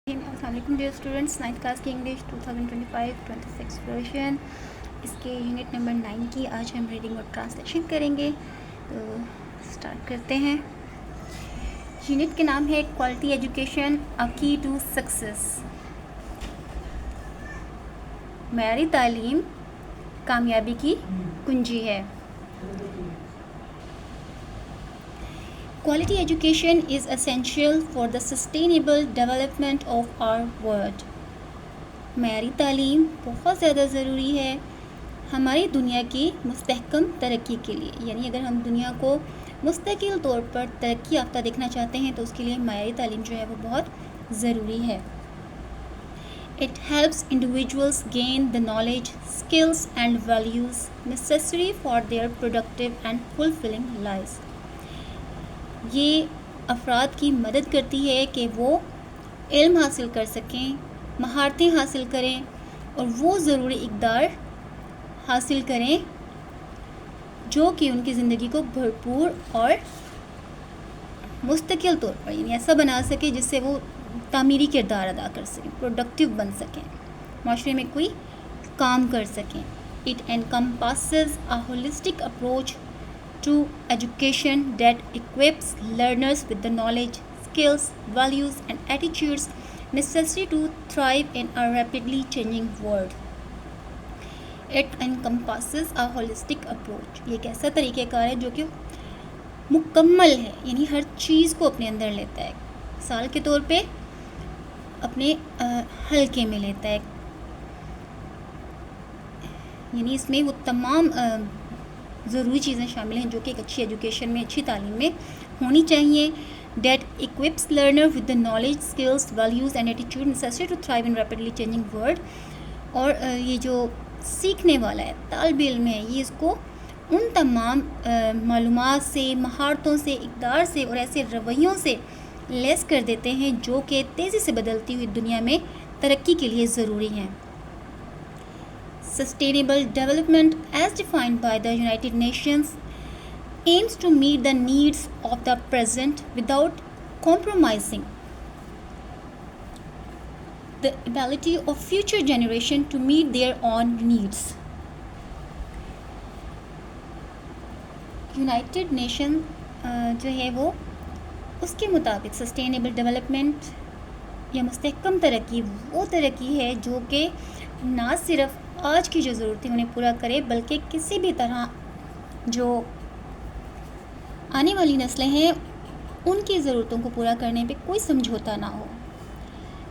السلام علیکم dear students, 9th class کی انگلش 2025-26 ورژن اس کے یونٹ نمبر 9 کی آج ہم ریڈنگ اور ٹرانسلیشن کریں گے. تو اسٹارٹ کرتے ہیں. یونٹ کے نام ہے کوالٹی ایجوکیشن اے کی ٹو سکسیس. معیاری تعلیم کامیابی کی کنجی ہے. Quality education is essential for the sustainable development of our world. معیاری تعلیم بہت زیادہ ضروری ہے ہماری دنیا کی مستحکم ترقی کے لیے. یعنی اگر ہم دنیا کو مستقل طور پر ترقی یافتہ دیکھنا چاہتے ہیں تو اس کے لیے معیاری تعلیم جو ہے وہ بہت ضروری ہے. It helps individuals gain the knowledge, skills and values necessary for their productive and fulfilling lives. یہ افراد کی مدد کرتی ہے کہ وہ علم حاصل کر سکیں، مہارتیں حاصل کریں اور وہ ضروری اقدار حاصل کریں جو کہ ان کی زندگی کو بھرپور اور مستقل طور پر یعنی ایسا بنا سکے جس سے وہ تعمیری کردار ادا کر سکیں، پروڈکٹیو بن سکیں، معاشرے میں کوئی کام کر سکیں. It encompasses a holistic approach to education that equips learners with the knowledge, skills, values and attitudes necessary to thrive in a rapidly changing world. It encompasses a holistic approach. یہ ایک ایسا طریقہ کار ہے جو کہ مکمل ہے، یعنی ہر چیز کو اپنے اندر لیتا ہے، مثال کے طور پہ اپنے حلقے میں لیتا ہے. یعنی اس میں وہ تمام ضروری چیزیں شامل ہیں جو کہ ایک اچھی ایجوکیشن میں، اچھی تعلیم میں ہونی چاہیے. That equips learner with the knowledge, skills, values and attitude necessary to thrive in rapidly changing world. اور یہ جو سیکھنے والا ہے، طالب علم ہے، یہ اس کو ان تمام معلومات سے، مہارتوں سے، اقدار سے اور ایسے رویوں سے لیس کر دیتے ہیں جو کہ تیزی سے بدلتی ہوئی دنیا میں ترقی کے لیے ضروری ہیں. Sustainable development as defined by the United Nations aims to meet the needs of the present without compromising the ability of future generations to meet their own needs. United Nation جو ہے وہ اس کے مطابق سسٹینیبل ڈیولپمنٹ یا مستحکم ترقی وہ ترقی ہے جو کہ نہ صرف آج کی جو ضرورتیں انہیں پورا کرے بلکہ کسی بھی طرح جو آنے والی نسلیں ہیں ان کی ضرورتوں کو پورا کرنے پہ کوئی سمجھوتا نہ ہو.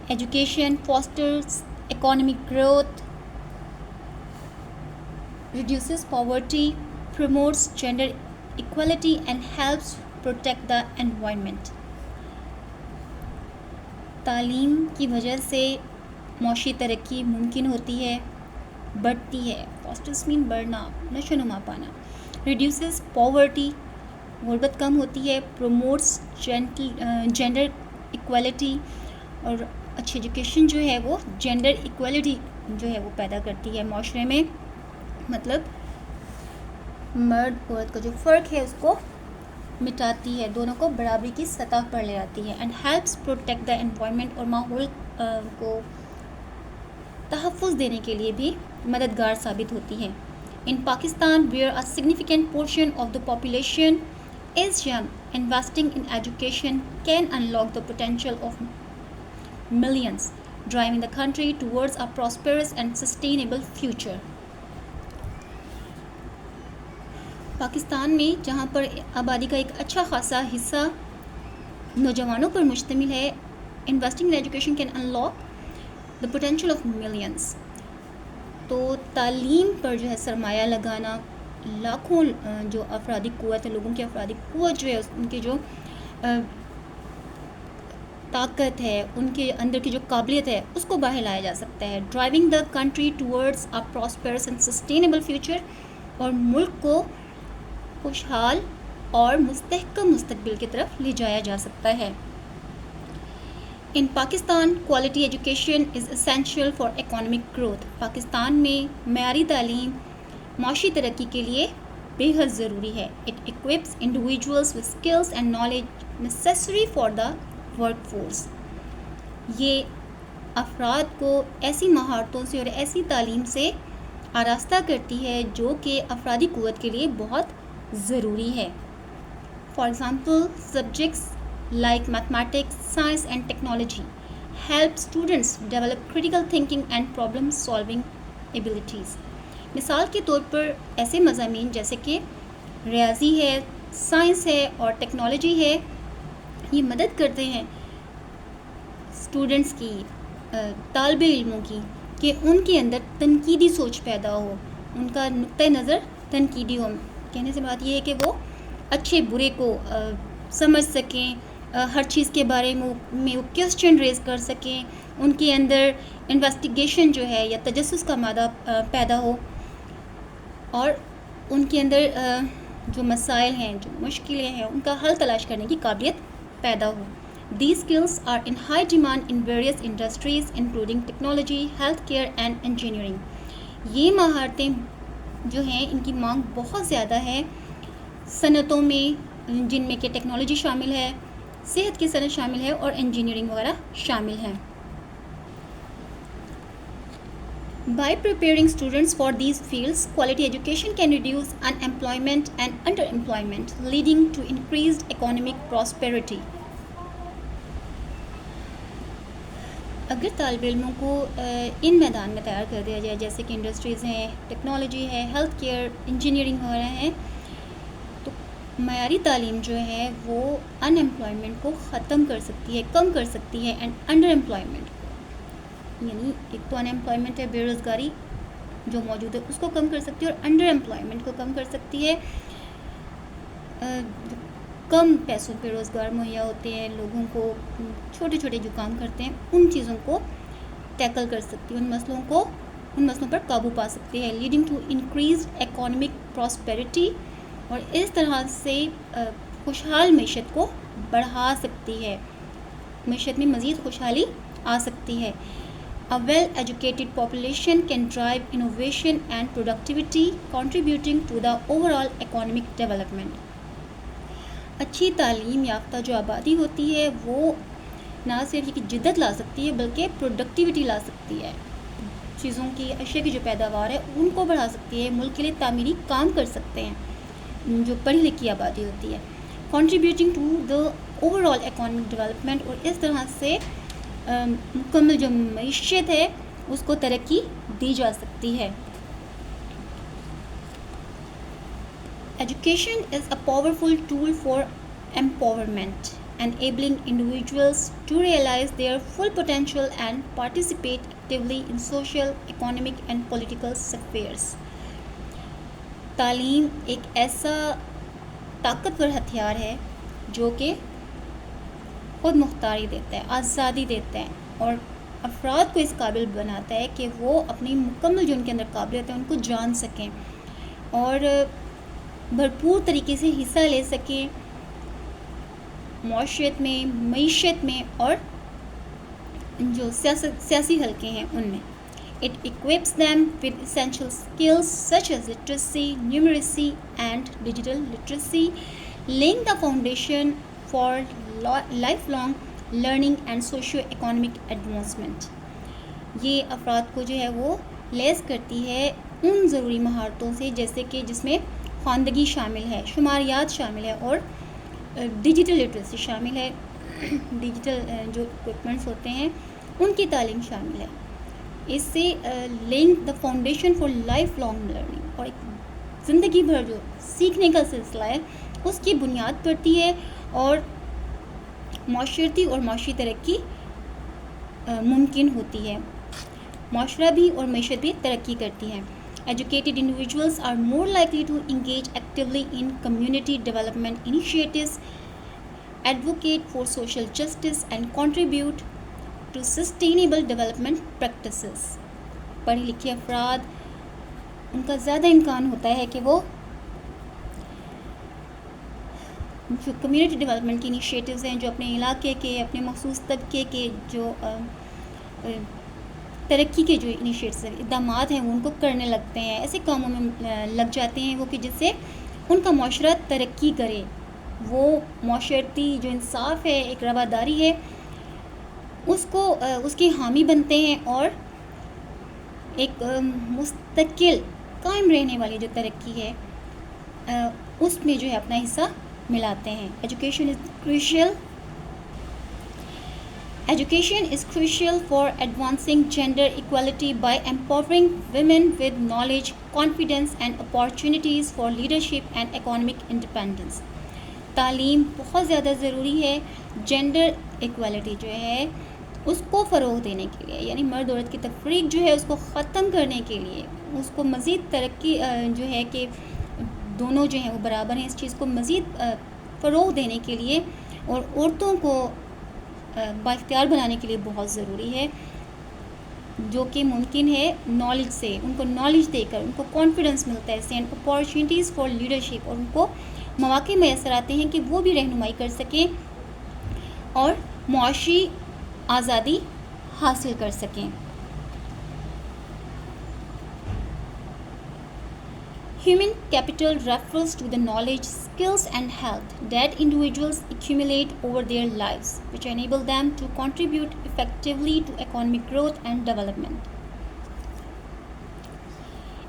Education fosters economic growth, reduces poverty, promotes gender equality and helps protect the environment. تعلیم کی وجہ سے معاشی ترقی ممکن ہوتی ہے، بڑھتی ہے. فاسٹرز مین بڑھنا، نشو نما پانا. ریڈیوسز پاورٹی، غربت کم ہوتی ہے. پروموٹس جینڈر ایکوالٹی، اور اچھی ایجوکیشن جو ہے وہ جینڈر ایکوالٹی جو ہے وہ پیدا کرتی ہے معاشرے میں. مطلب مرد عورت کا جو فرق ہے اس کو مٹاتی ہے، دونوں کو برابری کی سطح پر لے آتی ہے. And helps protect the environment, اور ماحول کو تحفظ دینے کے لیے بھی مددگار ثابت ہوتی ہے. In Pakistan, where a significant portion of the population is young, investing in education can unlock the potential of millions, driving the country towards a prosperous and sustainable future. Pakistan میں جہاں پر آبادی کا ایک اچھا خاصا حصہ نوجوانوں پر مشتمل ہے، investing in education can unlock the potential of millions. تو تعلیم پر جو ہے سرمایہ لگانا، لاکھوں جو افرادی قوت ہے، لوگوں کی افرادی قوت جو ہے ان کی جو طاقت ہے، ان کے اندر کی جو قابلیت ہے اس کو باہر لایا جا سکتا ہے. Driving the country towards a prosperous and sustainable future, اور ملک کو خوشحال اور مستحکم مستقبل کی طرف لے جایا جا سکتا ہے. In Pakistan, quality education is essential for economic growth. Pakistan میں معیاری تعلیم معاشی ترقی کے لیے بے حد ضروری ہے. It equips individuals with skills and knowledge necessary for the workforce. یہ افراد کو ایسی مہارتوں سے اور ایسی تعلیم سے آراستہ کرتی ہے جو کہ افرادی قوت کے لیے بہت ضروری ہے. For example subjects like mathematics, science and technology help students develop critical thinking and problem solving abilities. مثال کے طور پر ایسے مضامین جیسے کہ ریاضی ہے، سائنس ہے اور ٹیکنالوجی ہے، یہ مدد کرتے ہیں اسٹوڈنٹس کی، طالب علموں کی، کہ ان کے اندر تنقیدی سوچ پیدا ہو، ان کا نقطۂ نظر تنقیدی ہو. کہنے سے بات یہ ہے کہ وہ اچھے برے کو سمجھ سکیں، ہر چیز کے بارے میں وہ کوسچن ریز کر سکیں، ان کے اندر انویسٹیگیشن جو ہے یا تجسس کا مادہ پیدا ہو، اور ان کے اندر جو مسائل ہیں، جو مشکلیں ہیں، ان کا حل تلاش کرنے کی قابلیت پیدا ہو. These skills are in high demand in various industries including technology, healthcare and engineering. یہ مہارتیں جو ہیں ان کی مانگ بہت زیادہ ہے صنعتوں میں، جن میں کہ ٹیکنالوجی شامل ہے، صحت کی صنعت شامل ہے اور انجینئرنگ وغیرہ شامل ہیں. By preparing students for these fields, quality education can reduce unemployment and underemployment, leading to increased economic prosperity. اگر طالب علموں کو ان میدان میں تیار کر دیا جائے جیسے کہ انڈسٹریز ہیں، ٹیکنالوجی ہے، ہیلتھ کیئر، انجینئرنگ وغیرہ ہیں، تو معیاری تعلیم جو ہے وہ ان امپلائمنٹ کو ختم کر سکتی ہے، کم کر سکتی ہے، اینڈ انڈر امپلائمنٹ کو، یعنی ایک تو ان امپلائمنٹ ہے، بے روزگاری جو موجود ہے اس کو کم کر سکتی ہے، اور انڈر امپلائمنٹ کو کم کر سکتی ہے. کم پیسوں پہ روزگار مہیا ہوتے ہیں لوگوں کو، چھوٹے چھوٹے جو کام کرتے ہیں ان چیزوں کو ٹیکل کر سکتی ہے، ان مسئلوں پر قابو پا سکتے ہیں، leading to increased economic prosperity, اور اس طرح سے خوشحال معیشت کو بڑھا سکتی ہے، معیشت میں مزید خوشحالی آ سکتی ہے. A well-educated population can drive innovation and productivity, contributing to the overall economic development. اچھی تعلیم یافتہ جو آبادی ہوتی ہے وہ نہ صرف یہ جدت لا سکتی ہے بلکہ پروڈکٹیوٹی لا سکتی ہے، چیزوں کی، اشیاء کی جو پیداوار ہے ان کو بڑھا سکتی ہے، ملک کے لیے تعمیری کام کر سکتے ہیں جو پڑھی لکھی آبادی ہوتی ہے. Contributing to the overall economic development, اور اس طرح سے مکمل جو معیشت ہے اس کو ترقی دی جا سکتی ہے. Education is a powerful tool for empowerment, enabling individuals to realize their full potential and participate actively in social, economic and political spheres. تعلیم ایک ایسا طاقتور ہتھیار ہے جو کہ خود مختاری دیتا ہے، آزادی دیتا ہے، اور افراد کو اس قابل بناتا ہے کہ وہ اپنی مکمل جو ان کے اندر قابلیت ہے ان کو جان سکیں اور بھرپور طریقے سے حصہ لے سکیں معاشرت میں، معیشت میں اور جو سیاسی حلقے ہیں ان میں. It equips them with essential skills such as literacy, numeracy and digital literacy, laying the foundation for lifelong learning and socio-economic advancement. یہ افراد کو جو ہے وہ لیس کرتی ہے ان ضروری مہارتوں سے جیسے کہ جس میں خواندگی شامل ہے، شماریات شامل ہے اور ڈیجیٹل لٹریسی شامل ہے، ڈیجیٹل جو اکوپمنٹس ہوتے ہیں ان کی تعلیم شامل ہے. اس سے laying the foundation for lifelong learning, اور ایک زندگی بھر جو سیکھنے کا سلسلہ ہے اس کی بنیاد پڑتی ہے اور معاشرتی اور معاشی ترقی ممکن ہوتی ہے، معاشرہ بھی اور معیشت بھی ترقی کرتی ہے. Educated individuals are more likely to engage actively in community development initiatives, advocate for social justice and contribute to sustainable development practices. پڑھے لکھے افراد ان کا زیادہ امکان ہوتا ہے کہ وہ جو کمیونٹی ڈیولپمنٹ کی انیشیٹوز ہیں، جو اپنے علاقے کے، اپنے مخصوص طبقے کے جو ترقی کے جو انیشیٹوز اقدامات ہیں وہ ان کو کرنے لگتے ہیں، ایسے کاموں میں لگ جاتے ہیں وہ کہ جس سے ان کا معاشرہ ترقی کرے. وہ معاشرتی جو انصاف ہے، ایک رواداری ہے، اس کے حامی بنتے ہیں اور ایک مستقل قائم رہنے والی جو ترقی ہے اس میں جو ہے اپنا حصہ ملاتے ہیں. Education is crucial for advancing gender equality by empowering women with knowledge, confidence and opportunities for leadership and economic independence. تعلیم بہت زیادہ ضروری ہے جینڈر ایکوالٹی جو ہے اس کو فروغ دینے کے لیے, یعنی مرد عورت کی تفریق جو ہے اس کو ختم کرنے کے لیے, اس کو مزید ترقی جو ہے کہ دونوں جو ہیں وہ برابر ہیں, اس چیز کو مزید فروغ دینے کے لیے اور عورتوں کو بااختیار بنانے کے لیے بہت ضروری ہے, جو کہ ممکن ہے نالج سے. ان کو نالج دے کر ان کو کانفیڈنس ملتا ہے, اینڈ اپارچونیٹیز فار لیڈرشپ, اور ان کو مواقع میسر آتے ہیں کہ وہ بھی رہنمائی کر سکیں اور معاشی آزادی حاصل کر سکیں. Human capital refers to the knowledge, skills and health that individuals accumulate over their lives, which enable them to contribute effectively to economic growth and development.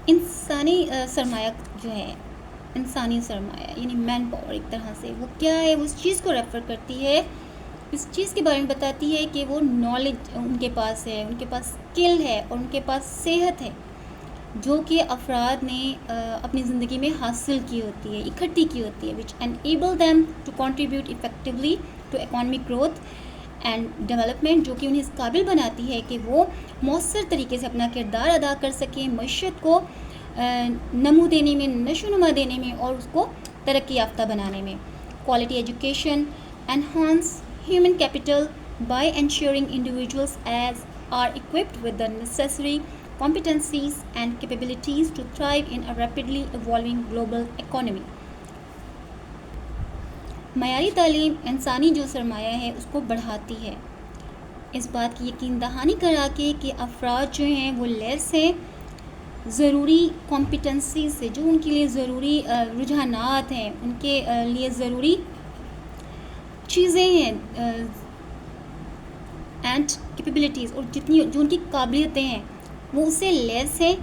انسانی سرمایہ جو ہے, انسانی سرمایہ یعنی مین پاور ایک طرح سے, وہ کیا ہے, وہ اس چیز کو ریفر کرتی ہے, اس چیز کے بارے میں بتاتی ہے کہ وہ نالج ان کے پاس ہے, ان کے پاس اسکل ہے اور ان کے پاس صحت ہے جو کہ افراد نے اپنی زندگی میں حاصل کی ہوتی ہے, اکٹھی کی ہوتی ہے, which enable them to contribute effectively to economic growth and development, جو کہ انہیں اس قابل بناتی ہے کہ وہ مؤثر طریقے سے اپنا کردار ادا کر سکیں معیشت کو نمو دینے میں, نشو و نما دینے میں اور اس کو ترقی یافتہ بنانے میں. Quality education enhance human capital by ensuring individuals are equipped with the necessary competencies and capabilities to thrive in a rapidly evolving global economy. معیاری تعلیم انسانی جو سرمایہ ہے اس کو بڑھاتی ہے, اس بات کی یقین دہانی کرا کے کہ افراد جو ہیں وہ لیس ہیں ضروری کمپیٹنسی سے, جو ان کے لیے ضروری رجحانات ہیں, ان کے لیے ضروری چیزیں ہیں اینڈ کیپیبلٹیز, اور جتنی جو ان کی قابلیتیں ہیں وہ اس سے لیس ہیں,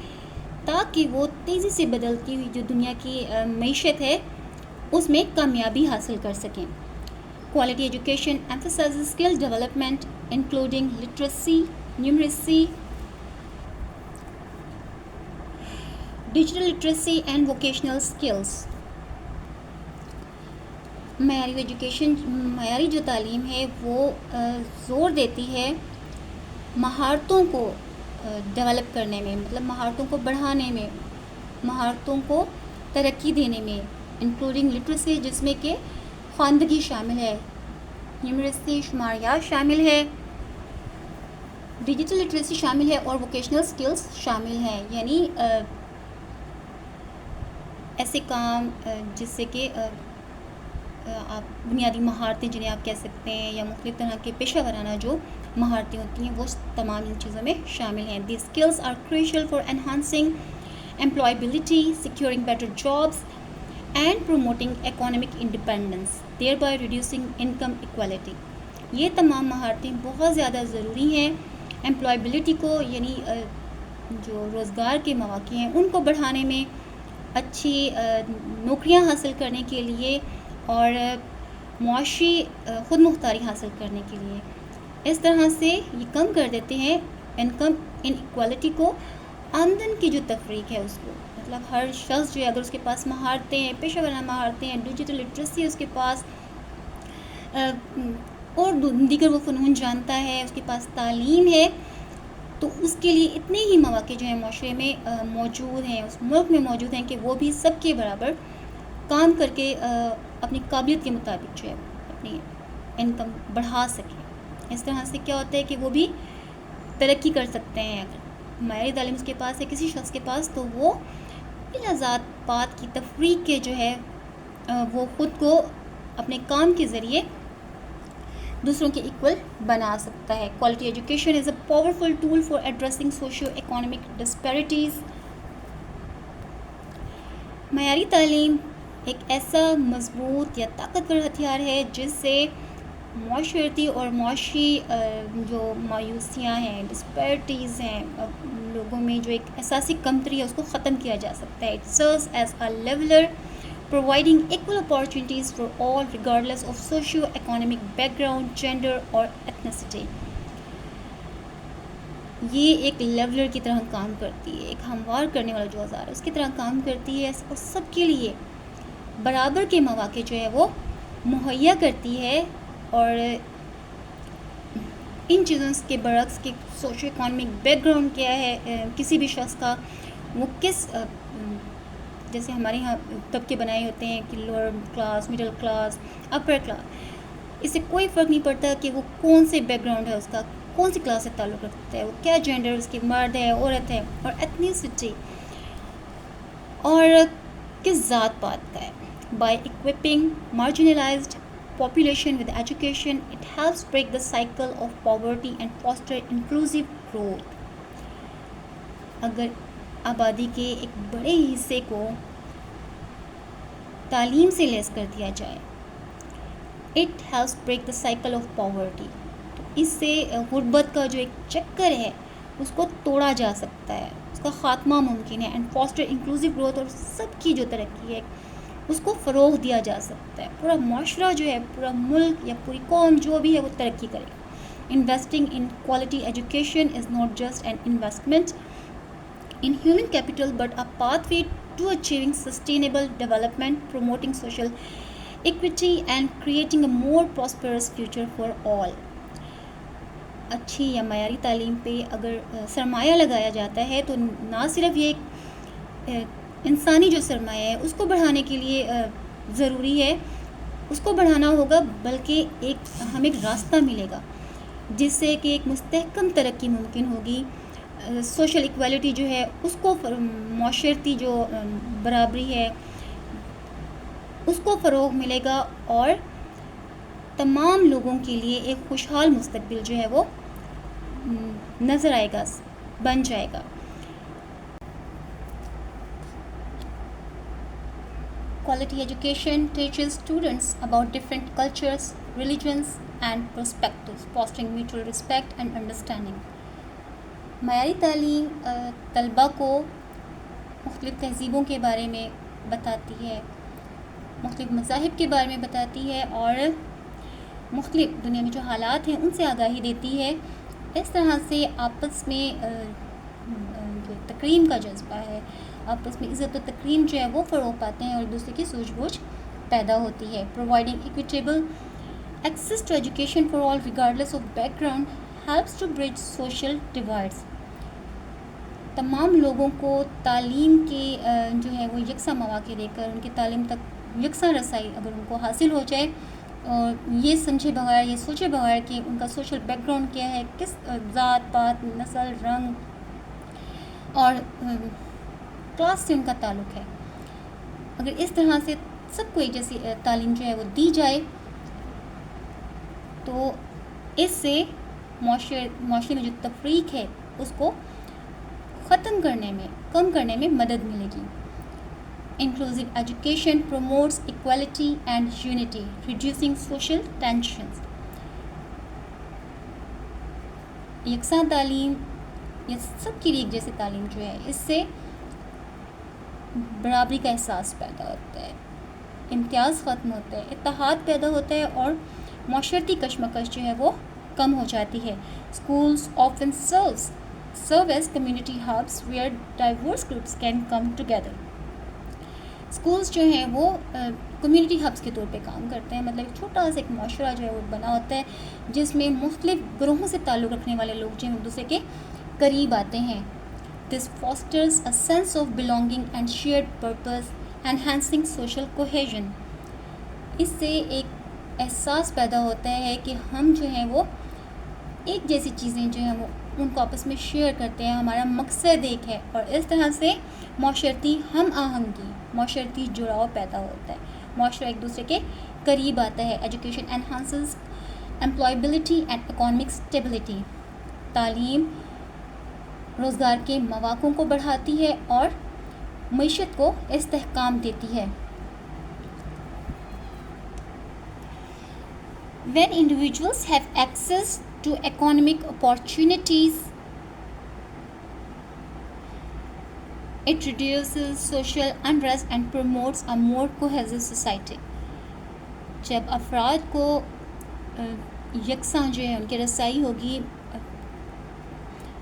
تاکہ وہ تیزی سے بدلتی ہوئی جو دنیا کی معیشت ہے اس میں کامیابی حاصل کر سکیں. Quality education emphasizes skill development including literacy, numeracy, digital literacy and vocational skills. معیاری جو تعلیم ہے وہ زور دیتی ہے مہارتوں کو ڈیولپ کرنے میں, مطلب مہارتوں کو بڑھانے میں, مہارتوں کو ترقی دینے میں, انکلوڈنگ لٹریسی جس میں کہ خواندگی شامل ہے, نیومریسی شماریات شامل ہے, ڈیجیٹل لٹریسی شامل ہے اور ووکیشنل سکلز شامل ہیں, یعنی ایسے کام جس سے کہ آپ بنیادی مہارتیں جنہیں آپ کہہ سکتے ہیں یا مختلف طرح کے پیشہ ورانہ جو مہارتیں ہوتی ہیں وہ تمام ان چیزوں میں شامل ہیں. These skills are crucial for enhancing employability, securing better jobs and promoting economic independence, thereby reducing income equality. یہ تمام مہارتیں بہت زیادہ ضروری ہیں امپلائبلٹی کو, یعنی جو روزگار کے مواقع ہیں ان کو بڑھانے میں, اچھی نوکریاں حاصل کرنے کے لیے اور معاشی خود مختاری حاصل کرنے کے لیے. اس طرح سے یہ کم کر دیتے ہیں انکم ان ایکوالٹی کو, آمدن کی جو تفریق ہے اس کو, مطلب ہر شخص جو ہے اگر اس کے پاس مہارتیں ہیں, پیشہ ورانہ مہارتیں ہیں, ڈیجیٹل لٹریسی اس کے پاس اور دیگر وہ فنون جانتا ہے, اس کے پاس تعلیم ہے, تو اس کے لیے اتنے ہی مواقع جو ہیں معاشرے میں موجود ہیں, اس ملک میں موجود ہیں کہ وہ بھی سب کے برابر کام کر کے اپنی قابلیت کے مطابق جو ہے اپنی انکم بڑھا سکیں. اس طرح سے کیا ہوتا ہے کہ وہ بھی ترقی کر سکتے ہیں. اگر معیاری تعلیم اس کے پاس ہے کسی شخص کے پاس, تو وہ بلا ذات پات کی تفریق کے جو ہے وہ خود کو اپنے کام کے ذریعے دوسروں کے ایکول بنا سکتا ہے. Quality education is a powerful tool for addressing socio economic disparities. معیاری تعلیم ایک ایسا مضبوط یا طاقتور ہتھیار ہے جس سے معاشرتی اور معاشی جو مایوسیاں ہیں، ڈسپیرٹیز ہیں، لوگوں میں جو ایک احساسی کمتری ہے اس کو ختم کیا جا سکتا ہے. It serves as a leveller providing equal opportunities for all regardless of socio-economic background, gender اور ethnicity. یہ ایک لیولر کی طرح کام کرتی ہے، ایک ہموار کرنے والا جو اوزار ہے اس کی طرح کام کرتی ہے اور سب کے لیے برابر کے مواقع جو ہے وہ مہیا کرتی ہے. اور ان چیزوں کے برعکس کہ سوشو اکانومک بیک گراؤنڈ کیا ہے کسی بھی شخص کا، وہ کس جیسے ہمارے یہاں طبقے بنائے ہوتے ہیں کہ lower class, middle class, upper class, اس سے کوئی فرق نہیں پڑتا کہ وہ کون سے بیک گراؤنڈ ہے، اس کا کون سی کلاس سے تعلق رکھتا ہے، وہ کیا جینڈر اس کی، مرد ہے، عورت ہے، اور ایتھنیسٹی اور کس ذات پات کا ہے. By equipping marginalized population with education, it helps break the cycle of poverty and foster inclusive growth. اگر آبادی کے ایک بڑے حصے کو تعلیم سے لیس کر دیا جائے، it helps break the cycle of poverty, تو اس سے غربت کا جو ایک چکر ہے اس کو توڑا جا سکتا ہے، اس کا خاتمہ ممکن ہے. اینڈ فاسٹر انکلوسیو گروتھ، اور سب کی جو ترقی ہے اس کو فروغ دیا جا سکتا ہے. پورا معاشرہ جو ہے، پورا ملک یا پوری قوم جو بھی ہے وہ ترقی کرے گا. Investing in quality education is not just an investment in human capital but a pathway to achieving sustainable development, promoting social equity and creating a more prosperous future for all. اچھی یا معیاری تعلیم پہ اگر سرمایہ لگایا جاتا ہے تو نہ صرف یہ ایک انسانی جو سرمایہ ہے اس کو بڑھانے کے لیے ضروری ہے، اس کو بڑھانا ہوگا، بلکہ ہمیں ایک راستہ ملے گا جس سے کہ ایک مستحکم ترقی ممکن ہوگی. سوشل ایکویلٹی جو ہے اس کو، معاشرتی جو برابری ہے اس کو فروغ ملے گا، اور تمام لوگوں کے لیے ایک خوشحال مستقبل جو ہے وہ نظر آئے گا، بن جائے گا. Quality education teaches students about different cultures, religions and perspectives, fostering mutual respect and understanding. معیاری تعلیم طلباء کو مختلف تہذیبوں کے بارے میں بتاتی ہے، مختلف مذاہب کے بارے میں بتاتی ہے، اور مختلف دنیا میں جو حالات ہیں ان سے آگاہی دیتی ہے. اس طرح سے آپس میں جو تکریم کا جذبہ ہے، آپس میں عزت و تکریم جو ہے وہ فروغ پاتے ہیں اور ایک دوسرے کی سوجھ بوجھ پیدا ہوتی ہے. Providing equitable access to education for all regardless of background helps to bridge social divides. تمام لوگوں کو تعلیم کے جو ہے وہ یکساں مواقع دے کر ان کی تعلیم تک یکساں رسائی اگر ان کو حاصل ہو جائے، اور یہ سمجھے بغیر، یہ سوچے بغیر کہ ان کا سوشل بیک گراؤنڈ کیا ہے، کس ذات پات، نسل، رنگ اور کلاس سے ان کا تعلق ہے، اگر اس طرح سے سب کو ایک جیسی تعلیم جو ہے وہ دی جائے تو اس سے معاشرے میں جو تفریق ہے اس کو ختم کرنے میں، کم کرنے میں مدد ملے گی. Inclusive education promotes equality and unity, reducing social tensions. یکساں تعلیم یا سب کے لیے ایک جیسی تعلیم جو ہے، اس سے برابری کا احساس پیدا ہوتا ہے، امتیاز ختم ہوتا ہے، اتحاد پیدا ہوتا ہے، اور معاشرتی کشمکش جو ہے وہ کم ہو جاتی ہے. Schools often serve as community hubs where diverse groups can come together. Schools جو ہیں وہ کمیونٹی ہبس کے طور پہ کام کرتے ہیں، مطلب ایک چھوٹا سا ایک معاشرہ جو ہے وہ بنا ہوتا ہے جس میں مختلف گروہوں سے تعلق رکھنے والے لوگ جو ہیں ایک دوسرے کے قریب آتے ہیں. This fosters a sense of belonging and shared purpose, enhancing social cohesion. اس سے ایک احساس پیدا ہوتا ہے کہ ہم جو ہیں وہ ایک جیسی چیزیں جو ہیں وہ ان کو آپس میں شیئر کرتے ہیں، ہمارا مقصد ایک ہے، اور اس طرح سے معاشرتی ہم آہنگی، معاشرتی جڑاؤ پیدا ہوتا ہے، معاشرہ ایک دوسرے کے قریب آتا ہے. Education enhances employability and economic stability. تعلیم روزگار کے مواقع کو بڑھاتی ہے اور معیشت کو استحکام دیتی ہے. When individuals have access to economic opportunities, it reduces social unrest and promotes a more cohesive society. جب افراد کو یکساں جو ہے ان کی رسائی ہوگی،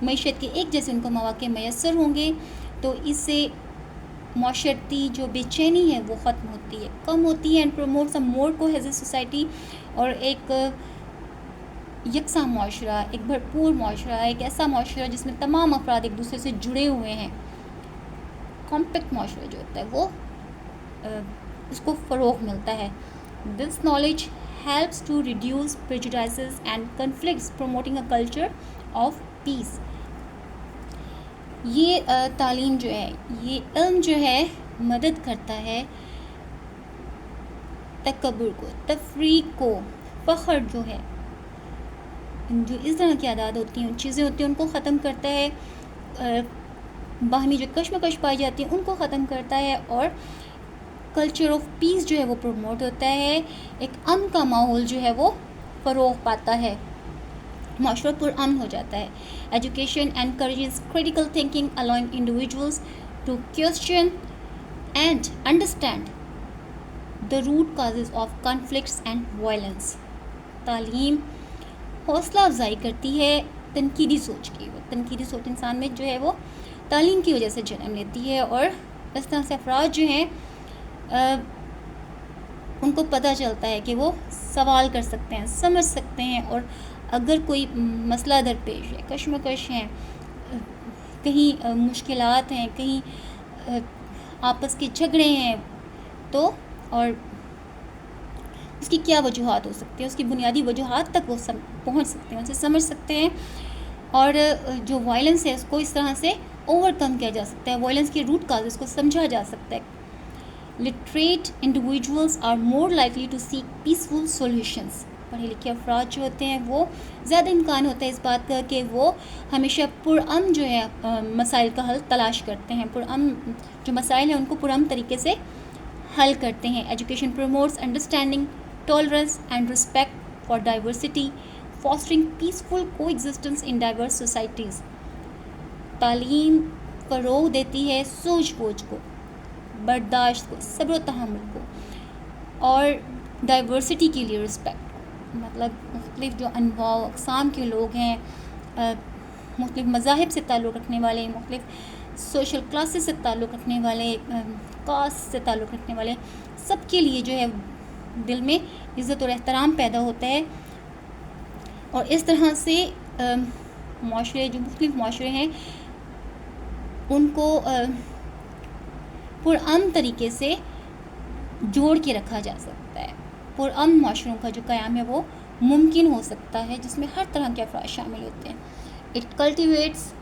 معیشت کے ایک جیسے ان کو مواقع میسر ہوں گے، تو اس سے معاشرتی جو بے چینی ہے وہ ختم ہوتی ہے، کم ہوتی ہے، and promotes a more cohesive society, اور ایک یکساں معاشرہ، ایک بھرپور معاشرہ، ایک ایسا معاشرہ جس میں تمام افراد ایک دوسرے سے جڑے ہوئے ہیں، کمپیکٹ معاشرہ جو ہوتا ہے وہ اس کو فروغ ملتا ہے. This knowledge helps to reduce prejudices and conflicts promoting a culture of peace. یہ تعلیم جو ہے، یہ علم جو ہے مدد کرتا ہے تکبر کو، تفریق کو، فخر جو ہے، جو اس طرح کی عادات ہوتی ہیں، چیزیں ہوتی ہیں، ان کو ختم کرتا ہے، باہمی جو کشمکش پائی جاتی ہیں ان کو ختم کرتا ہے، اور کلچر آف پیس جو ہے وہ پروموٹ ہوتا ہے، ایک امن کا ماحول جو ہے وہ فروغ پاتا ہے، معاشرہ پرامن ہو جاتا ہے. Education encourages critical thinking allowing individuals to question and understand the root causes of conflicts and violence. تعلیم حوصلہ افزائی کرتی ہے تنقیدی سوچ کی. وہ تنقیدی سوچ انسان میں جو ہے وہ تعلیم کی وجہ سے جنم لیتی ہے، اور اس طرح سے افراد جو ہیں ان کو پتہ چلتا ہے کہ وہ سوال کر سکتے ہیں، سمجھ سکتے ہیں، اور اگر کوئی مسئلہ درپیش ہے، کشمکش ہیں، کہیں مشکلات ہیں، کہیں آپس کے جھگڑے ہیں، تو اور اس کی کیا وجوہات ہو سکتی ہیں، اس کی بنیادی وجوہات تک وہ پہنچ سکتے ہیں، اسے سمجھ سکتے ہیں، اور جو وائلنس ہے اس کو اس طرح سے اوور کم کیا جا سکتا ہے، وائلنس کے روٹ کازز کو سمجھا جا سکتا ہے. Literate individuals are more likely to seek peaceful solutions. پڑھے لکھے افراد جو ہوتے ہیں وہ زیادہ امکان ہوتا ہے اس بات کا کہ وہ ہمیشہ پرامن جو ہے مسائل کا حل تلاش کرتے ہیں، پرامن جو مسائل ہیں ان کو پرامن طریقے سے حل کرتے ہیں. Education promotes understanding, tolerance and respect for diversity, fostering peaceful کو ایگزسٹنس ان ڈائیورس سوسائٹیز. تعلیم فروغ دیتی ہے سوچ بوجھ کو، برداشت کو، صبر و تحمل کو، اور ڈائیورسٹی کے لیے رسپیکٹ، مطلب مختلف جو انواع و اقسام کے لوگ ہیں، مختلف مذاہب سے تعلق رکھنے والے، مختلف سوشل کلاسز سے تعلق رکھنے والے، کاسٹ سے تعلق رکھنے والے، سب کے لیے جو ہے دل میں عزت اور احترام پیدا ہوتا ہے. اور اس طرح سے معاشرے، جو مختلف معاشرے ہیں ان کو پرامن طریقے سے جوڑ کے رکھا جا سکتا ہے. پرامن معاشروں کا جو قیام ہے وہ ممکن ہو سکتا ہے جس میں ہر طرح کے افراد شامل ہوتے ہیں. It cultivates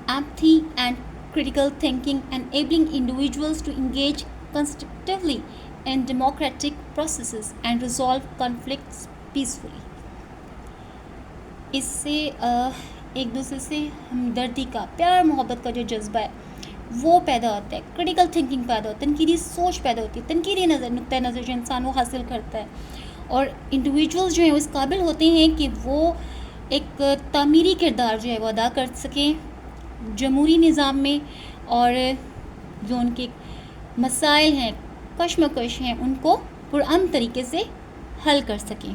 empathy and critical thinking, enabling individuals to engage constructively in democratic processes and resolve conflicts peacefully. اس سے ایک دوسرے سے ہمدردی کا، پیار محبت کا جو جذبہ ہے وہ پیدا ہوتا ہے، کریٹیکل تھنکنگ پیدا ہوتا ہے، تنقیدی سوچ پیدا ہوتی ہے، تنقیدی نقطۂ نظر جو انسان وہ حاصل کرتا ہے، اور انڈیویجولز جو ہیں وہ اس قابل ہوتے ہیں کہ وہ ایک تعمیری کردار جو ہے وہ ادا کر سکیں جمہوری نظام میں، اور جو ان کے مسائل ہیں، کشمکش ہیں، ان کو پرامن طریقے سے حل کر سکیں.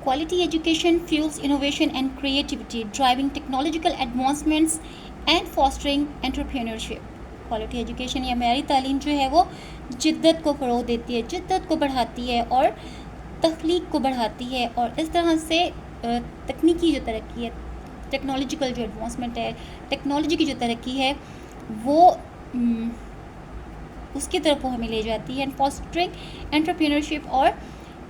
Quality education fuels innovation and creativity, driving technological advancements and fostering entrepreneurship. Quality education یا معیاری تعلیم جو ہے وہ جدت کو فروغ دیتی ہے، جدت کو بڑھاتی ہے اور تخلیق کو بڑھاتی ہے، اور اس طرح سے تکنیکی جو ترقی ہے، ٹیکنالوجیکل جو ایڈوانسمنٹ ہے، ٹیکنالوجی کی جو ترقی ہے وہ اس کی طرف وہ ہمیں لے جاتی ہے. اینڈ فاسٹرنگ انٹرپرینورشپ، اور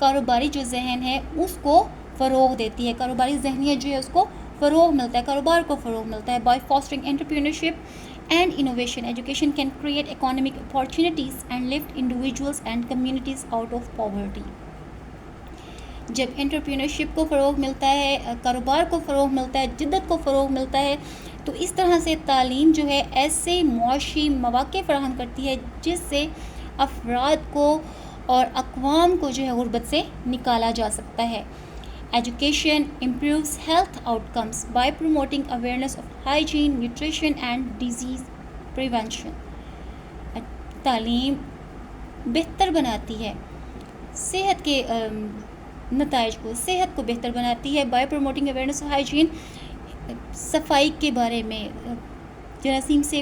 کاروباری جو ذہن ہے اس کو فروغ دیتی ہے، کاروباری ذہنیت جو ہے اس کو فروغ ملتا ہے، کاروبار کو فروغ ملتا ہے. By fostering entrepreneurship and innovation, education can create economic opportunities and lift individuals and communities out of poverty. جب انٹرپرینورشپ کو فروغ ملتا ہے، کاروبار کو فروغ ملتا ہے، جدت کو فروغ ملتا ہے، تو اس طرح سے تعلیم جو ہے ایسے معاشی مواقع فراہم کرتی ہے جس سے افراد کو اور اقوام کو جو ہے غربت سے نکالا جا سکتا ہے. Education improves health out comes by promoting awareness of hygiene nutrition and disease prevention. تعلیم بہتر بناتی ہے صحت کے نتائج کو، صحت کو بہتر بناتی ہے by promoting awareness of hygiene, صفائی کے بارے میں، جراثیم سے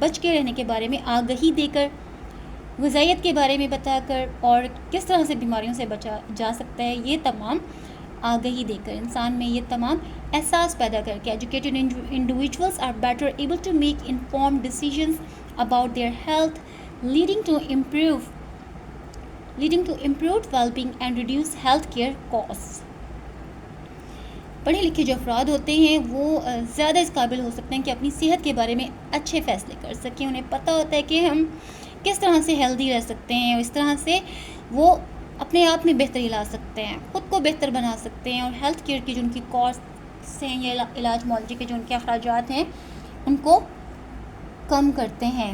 بچ کے رہنے کے بارے میں آگہی دے کر، غذائیت کے بارے میں بتا کر، اور کس طرح سے بیماریوں سے بچا جا سکتا ہے، یہ تمام آگہی دے کر، انسان میں یہ تمام احساس پیدا کر کے. Educated individuals are better able to make informed decisions about their health leading to improved well-being and reduce health care costs. پڑھے لکھے جو افراد ہوتے ہیں وہ زیادہ اس قابل ہو سکتے ہیں کہ اپنی صحت کے بارے میں اچھے فیصلے کر سکیں. انہیں پتہ ہوتا ہے کہ ہم کس طرح سے ہیلدی رہ سکتے ہیں، اور اس طرح سے وہ اپنے آپ میں بہتری لا سکتے ہیں، خود کو بہتر بنا سکتے ہیں، اور ہیلتھ کیئر کی جو ان کی کاسٹ ہیں یا علاج معالجے کے جو ان کے اخراجات ہیں ان کو کم کرتے ہیں.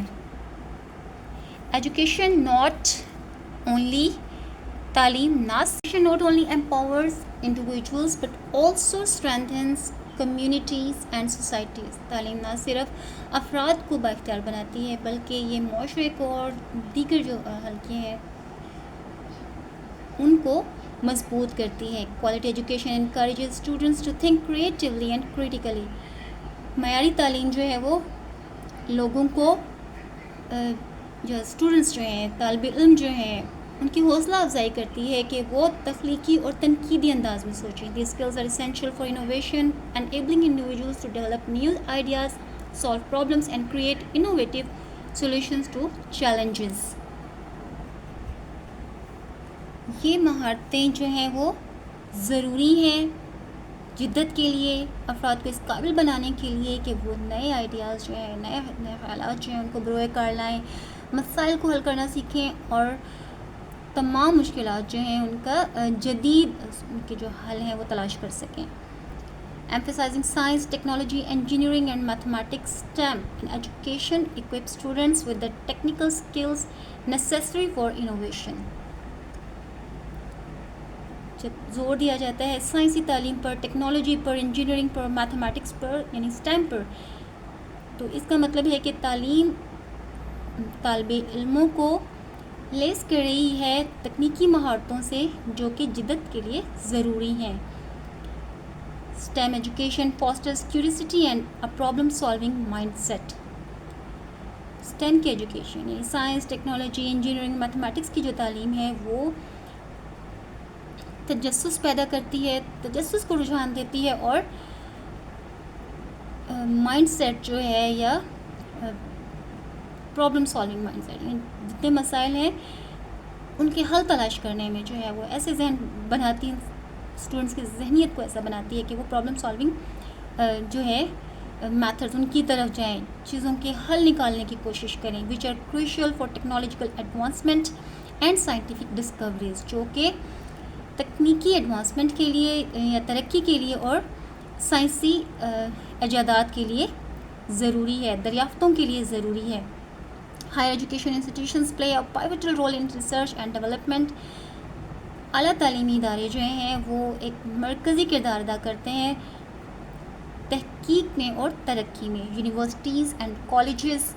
ایجوکیشن تعلیم not only empowers individuals but also strengthens communities and societies. تعلیم نہ صرف افراد کو بااختیار بناتی ہے بلکہ یہ معاشرے کو اور دیگر جو حلقے ہیں ان کو مضبوط کرتی ہے. Quality education encourages students to think creatively and critically. معیاری تعلیم جو ہے وہ لوگوں کو جو اسٹوڈنٹس جو ہیں، طالب علم جو ہیں، ان کی حوصلہ افزائی کرتی ہے کہ وہ تخلیقی اور تنقیدی انداز میں سوچیں. These skills are essential for innovation, enabling individuals to develop new ideas, solve problems and create innovative solutions to challenges. یہ مہارتیں جو ہیں وہ ضروری ہیں جدت کے لیے، افراد کو اس قابل بنانے کے لیے کہ وہ نئے آئیڈیاز جو ہیں، نئے خیالات جو ہیں ان کو بروئے کار لائیں، مسائل کو حل کرنا سیکھیں، اور تمام مشکلات جو ہیں ان کا جدید ان کے جو حل ہیں وہ تلاش کر سکیں. Emphasizing science, technology, engineering and mathematics STEM in education equips students with the technical skills necessary for innovation. جب زور دیا جاتا ہے سائنسی تعلیم پر، ٹیکنالوجی پر، انجینئرنگ پر، میتھمیٹکس پر یعنی STEM پر، تو اس کا مطلب ہے کہ تعلیم طالب علموں کو لیس کر رہی ہے تکنیکی مہارتوں سے جو کہ جدت کے لیے ضروری ہیں. STEM education fosters curiosity and a problem solving mindset. STEM کی ایجوکیشن یعنی سائنس، ٹیکنالوجی، انجینئرنگ، میتھمیٹکس کی جو تعلیم ہے وہ تجسس پیدا کرتی ہے، تجسس کو رجحان دیتی ہے، اور مائنڈ سیٹ جو ہے یا پرابلم سالونگ مائنڈ سیٹ، جتنے مسائل ہیں ان کے حل تلاش کرنے میں جو ہے وہ ایسے ذہن بناتی ہیں، اسٹوڈنٹس کی ذہنیت کو ایسا بناتی ہے کہ وہ پرابلم سالونگ جو ہے میتھڈز ان کی طرف جائیں، چیزوں کے حل نکالنے کی کوشش کریں. Which are crucial for technological advancement and scientific discoveries, جو کہ تکنیکی ایڈوانسمنٹ کے لیے یا ترقی کے لیے اور سائنسی ایجادات کے لیے ضروری ہے، دریافتوں کے لیے ضروری ہے. Higher education institutions play a pivotal role in research and development. اعلیٰ تعلیمی ادارے جو ہیں وہ ایک مرکزی کردار ادا کرتے ہیں تحقیق میں اور ترقی میں. Universities and colleges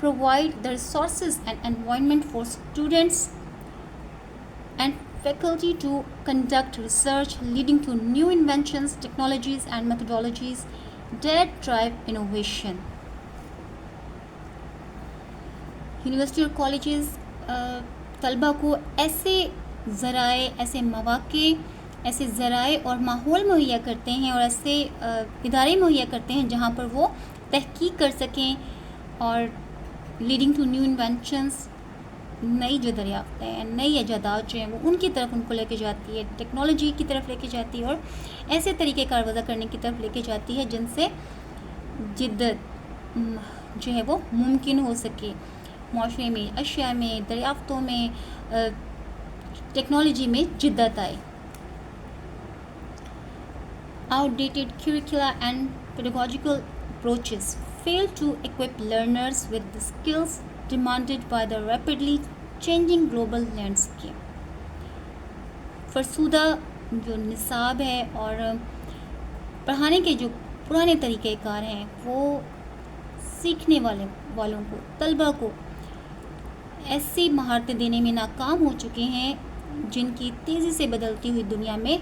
provide the resources and environment for students and faculty to conduct research leading to new inventions, technologies and methodologies that drive innovation. University اور کالجز طلبہ کو ایسے ذرائع، ایسے مواقع، ایسے ذرائع اور ماحول مہیا کرتے ہیں اور ایسے ادارے مہیا کرتے ہیں جہاں پر وہ تحقیق کر سکیں، اور لیڈنگ ٹو نیو انوینشنس، نئی جو دریافتیں ہیں، نئی ایجادات جو ہیں وہ ان کی طرف ان کو لے کے جاتی ہے، ٹیکنالوجی کی طرف لے کے جاتی ہے، اور ایسے طریقے کار وضع کرنے کی طرف لے کے جاتی ہے جن سے جدت جو ہے وہ ممکن ہو سکے، معاشرے میں، اشیاء میں، دریافتوں میں، ٹیکنالوجی میں جدت آئے. Outdated curricula and pedagogical approaches fail to equip learners with the skills demanded by the rapidly changing global landscape. فرسودہ جو نصاب ہے اور پڑھانے کے جو پرانے طریقۂ کار ہیں وہ سیکھنے والوں کو، طلبہ کو ایسی مہارتیں دینے میں ناکام ہو چکے ہیں جن کی تیزی سے بدلتی ہوئی دنیا میں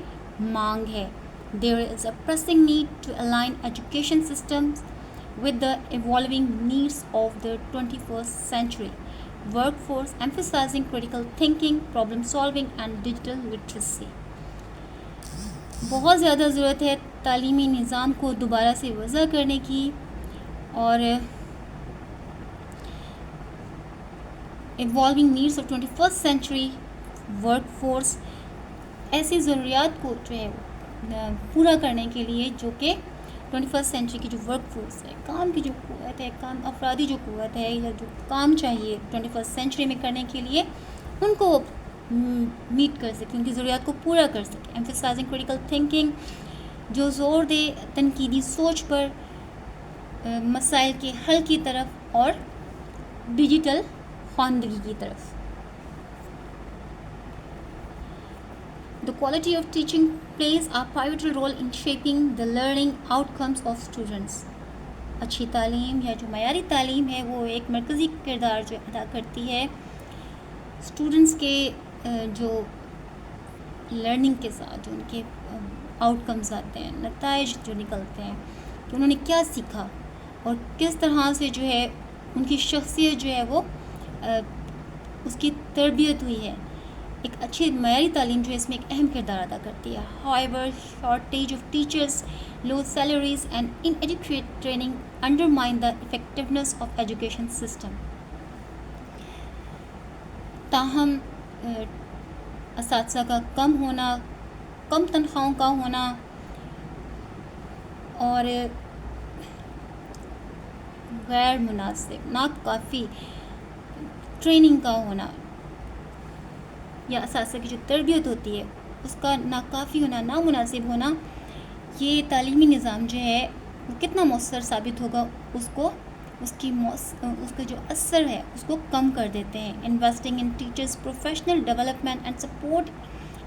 مانگ ہے. There is a pressing need to align education systems with the evolving needs of the 21st century workforce, emphasizing critical thinking, problem solving and digital literacy. بہت زیادہ ضرورت ہے تعلیمی نظام کو دوبارہ سے وضع کرنے کی اور evolving needs of 21st century work force ایسی ضروریات کو جو ہے پورا کرنے کے لیے جو کہ 21st سینچری کی جو ورک فورس ہے، کام کی جو قوت ہے، کام افرادی جو قوت ہے یا جو کام چاہیے 21st سینچری میں کرنے کے لیے ان کو میٹ کر سکے، ان کی ضروریات کو پورا کر سکے. ایمفسائزنگ کریٹیکل تھنکنگ، جو زور دے تنقیدی سوچ پر، مسائل کے حل کی طرف اور ڈیجیٹل خواندگی کی طرف. The quality of teaching plays a pivotal role in shaping the learning outcomes of students. اچھی تعلیم یا جو معیاری تعلیم ہے وہ ایک مرکزی کردار جو ادا کرتی ہے اسٹوڈنٹس کے جو لرننگ کے ساتھ، جو ان کے آؤٹ کمز آتے ہیں، نتائج جو نکلتے ہیں کہ انہوں نے کیا سیکھا اور کس طرح سے جو ہے ان کی شخصیت جو ہے وہ اس کی تربیت ہوئی ہے. ایک اچھی معیاری تعلیم جو ہے اس میں ایک اہم کردار ادا کرتی ہے. However, shortage of teachers, low salaries and inadequate training undermine the effectiveness of education system. تاہم اساتذہ کا کم ہونا، کم تنخواہوں کا ہونا اور غیر مناسب، ناکافی ٹریننگ کا ہونا یا اساتذہ کی جو تربیت ہوتی ہے اس کا ناکافی ہونا، نامناسب ہونا، یہ تعلیمی نظام جو ہے وہ کتنا مؤثر ثابت ہوگا اس کا جو اثر ہے اس کو کم کر دیتے ہیں. Investing in teachers professional development and support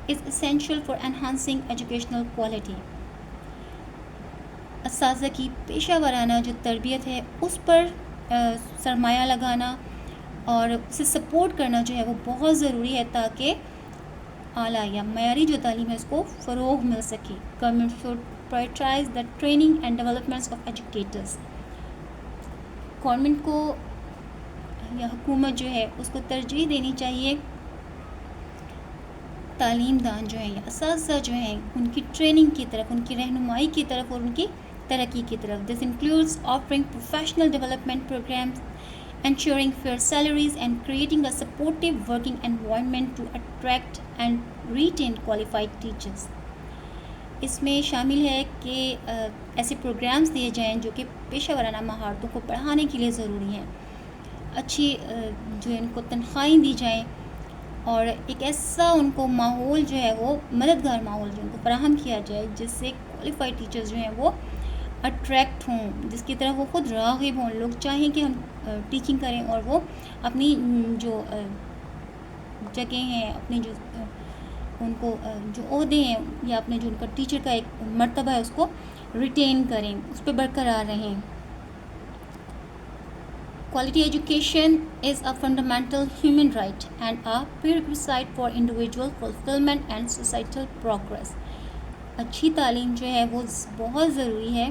is essential for enhancing educational quality. اساتذہ کی پیشہ ورانہ جو تربیت ہے اس پر سرمایہ لگانا اور اسے سپورٹ کرنا جو ہے وہ بہت ضروری ہے تاکہ اعلیٰ یا معیاری جو تعلیم ہے اس کو فروغ مل سکے. Government should prioritize the training and developments of educators. Government کو یا حکومت جو ہے اس کو ترجیح دینی چاہیے تعلیم دان جو ہیں یا اساتذہ جو ہیں ان کی ٹریننگ کی طرف، ان کی رہنمائی کی طرف اور ان کی ترقی کی طرف. This includes offering professional development programs, ensuring fair salaries and creating a supportive working environment to attract and retain qualified teachers. اس میں شامل ہے کہ ایسے پروگرامز دیے جائیں جو کہ پیشہ ورانہ مہارتوں کو پڑھانے کے لیے ضروری ہیں، اچھی جو ان کو تنخواہیں دی جائیں اور ایک ایسا ان کو ماحول جو ہے وہ مددگار ماحول جو ان کو فراہم کیا جائے جس سے کوالیفائڈ ٹیچرز جو ہیں وہ اٹریکٹ ہوں، جس کی طرف وہ خود راغب ہوں، لوگ چاہیں کہ ہم ٹیچنگ کریں اور وہ اپنی جو جگہ ہیں، اپنی جو ان کو جو عہدے ہیں یا اپنے جو ان کا ٹیچر کا ایک مرتبہ ہے اس کو ریٹین کریں، اس پہ برقرار رہیں. Quality education is a fundamental human right and a prerequisite for individual fulfillment and societal progress. اچھی تعلیم جو ہے وہ بہت ضروری ہے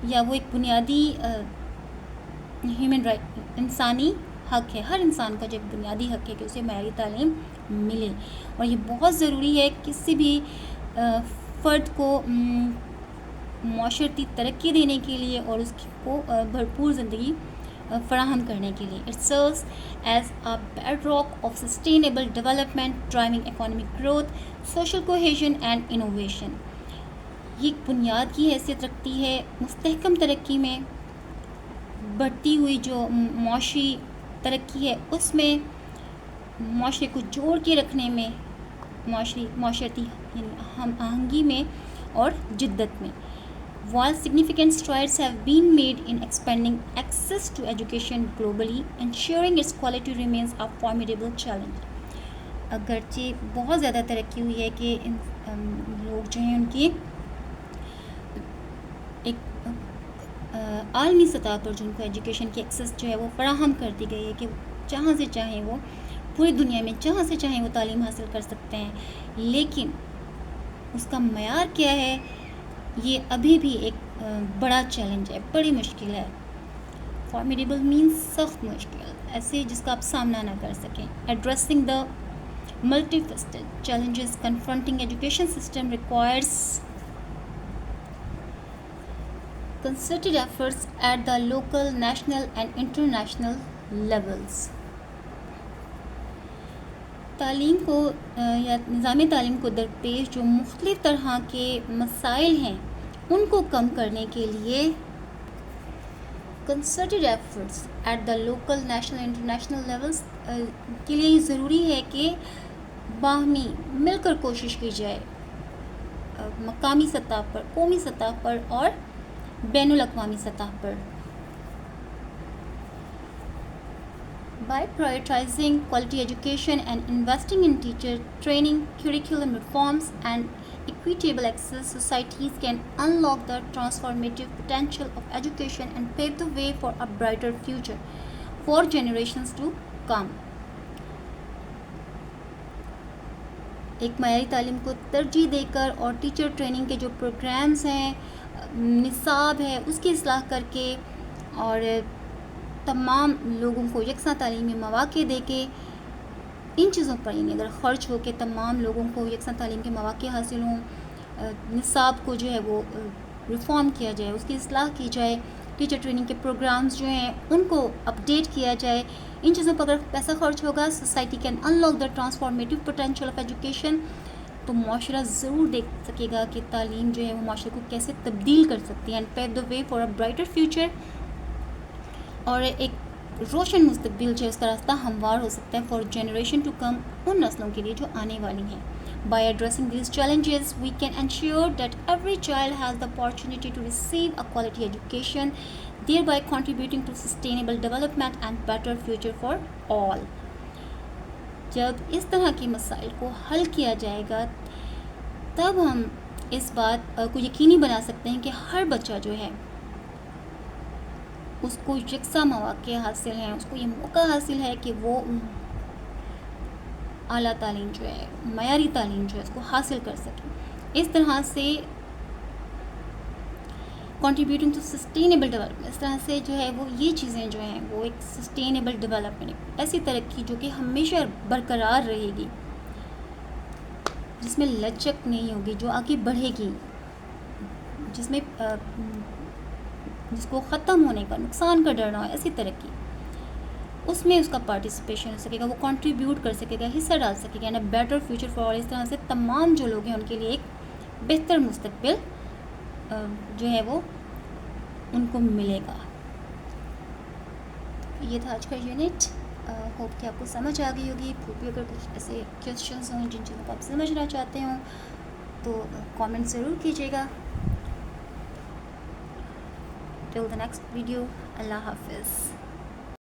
یا وہ ایک بنیادی ہیومن رائٹ، انسانی حق ہے. ہر انسان کا جو ایک بنیادی حق ہے کہ اسے معیاری تعلیم ملے اور یہ بہت ضروری ہے کسی بھی فرد کو معاشرتی ترقی دینے کے لیے اور اس کو بھرپور زندگی فراہم کرنے کے لیے. It serves as a bedrock of sustainable development, driving economic growth, social cohesion and innovation. یہ بنیاد کی حیثیت رکھتی ہے مستحکم ترقی میں. بڑھتی ہوئی جو معاشی ترقی ہے اس میں معاشرے کو جوڑ کے رکھنے میں، معاشرتی یعنی ہم آہنگی میں اور جدت میں. While significant strides have been made in expanding access to education globally, ensuring its quality remains a formidable challenge. اگرچہ بہت زیادہ ترقی ہوئی ہے کہ لوگ جو ہیں ان کی ایک عالمی سطح پر جو ان کو ایجوکیشن کی ایکسیس جو ہے وہ فراہم کر دی گئی ہے کہ جہاں سے چاہیں وہ پوری دنیا میں جہاں سے چاہیں وہ تعلیم حاصل کر سکتے ہیں، لیکن اس کا معیار کیا ہے یہ ابھی بھی ایک بڑا چیلنج ہے، بڑی مشکل ہے. فارمیڈیبل مینس سخت مشکل، ایسے جس کا آپ سامنا نہ کر سکیں. Addressing the multi faceted challenges confronting education system requires concerted efforts at the local, national and international levels. تعلیم کو یا نظام تعلیم کو درپیش جو مختلف طرح کے مسائل ہیں ان کو کم کرنے کے لیے concerted efforts at the local, national and international levels کے لیے یہ ضروری ہے کہ باہمی مل کر کوشش کی جائے مقامی سطح پر، قومی سطح پر اور بین الاقوامی سطح پر. By prioritizing quality education and investing in teacher training, curriculum reforms and equitable access, societies can unlock the transformative potential of education and pave the way for a brighter future for generations to come. ایک معیاری تعلیم کو ترجیح دے کر اور teacher training کے جو programmes ہیں، نصاب ہے، اس کی اصلاح کر کے اور تمام لوگوں کو یکساں تعلیمی مواقع دے کے ان چیزوں پر یعنی اگر خرچ ہو کہ تمام لوگوں کو یکساں تعلیم کے مواقع حاصل ہوں، نصاب کو جو ہے وہ ریفارم کیا جائے، اس کی اصلاح کی جائے، ٹیچر ٹریننگ کے پروگرامز جو ہیں ان کو اپڈیٹ کیا جائے. ان چیزوں پر اگر پیسہ خرچ ہوگا، society can unlock the transformative potential of education, تو معاشرہ ضرور دیکھ سکے گا کہ تعلیم جو ہے وہ معاشرے کو کیسے تبدیل کر سکتی ہے. And pave the way for a brighter future, اور ایک روشن مستقبل جو ہے اس کا راستہ ہموار ہو سکتا ہے فار جنریشن ٹو کم، ان نسلوں کے لیے جو آنے والی ہیں. By addressing these challenges, we can ensure that every child has the opportunity to receive a quality education, thereby contributing to sustainable development and better future for all. جب اس طرح کے مسائل کو حل کیا جائے گا تب ہم اس بات کو یقینی بنا سکتے ہیں کہ ہر بچہ جو ہے اس کو یکساں مواقع حاصل ہیں، اس کو یہ موقع حاصل ہے کہ وہ اعلیٰ تعلیم جو ہے، معیاری تعلیم جو ہے اس کو حاصل کر سکیں. اس طرح سے کنٹریبیوٹنگ ٹو سسٹینیبل ڈیولپمنٹ، اس طرح سے جو ہے وہ یہ چیزیں جو ہیں وہ ایک سسٹینیبل ڈیولپمنٹ، ایسی ترقی جو کہ ہمیشہ برقرار رہے گی، جس میں لچک نہیں ہوگی، جو آگے بڑھے گی، جس کو ختم ہونے کا، نقصان کا ڈر نہ ہو، ایسی ترقی، اس میں اس کا پارٹیسپیشن ہو سکے گا، وہ کنٹریبیوٹ کر سکے گا، حصہ ڈال سکے گا. And a better future for all, اس طرح سے تمام جو لوگ ہیں ان کے لیے ایک بہتر مستقبل جو ہے وہ ان کو ملے گا. یہ تھا آج کا یونٹ. ہوپ کہ آپ کو سمجھ آ گئی ہوگی. پھر بھی اگر کچھ ایسے کویسچنس ہوں جن چیزوں کو آپ سمجھنا چاہتے ہوں تو کامنٹ ضرور کیجیے گا. ٹل دا نیکسٹ ویڈیو. اللہ حافظ.